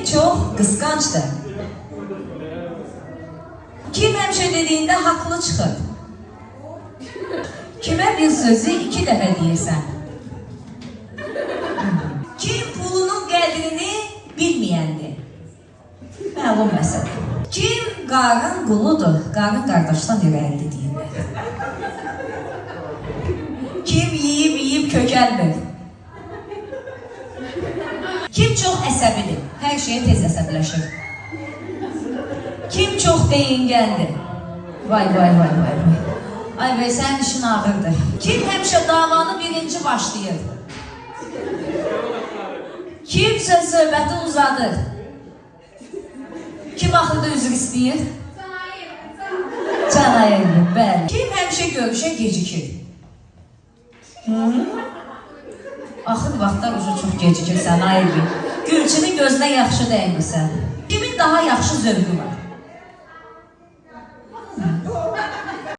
Kim çox qısqancdır? Kim həmişə dediyində haqlı çıxır? Kimə bir sözü 2 dəfə deyirsən? Kim pulunun qədrini bilməyəndir? Məlum məsələ. Kim qarın quludur? Qarın qardaşdan ürəkli deyirlər. Kim yeyib kökəlmir? Kim çox əsəbidir? Hər şeyə tez əsəbləşir. Kim çox deyingəndir? Vay. Ay bəy, sənin işin ağırdır. Kim həmişə davanı birinci başlayır? Kim söhbəti uzadır? Kim axırda üzr istəyir? Canayırlı, bəli. Kim həmişə görüşə gecikir? Axır vaxtlar ucu çox gecikir sən, ayırlı. Gülçünün gözünə yaxşı dəymirsən. Kimin daha yaxşı zövqü var?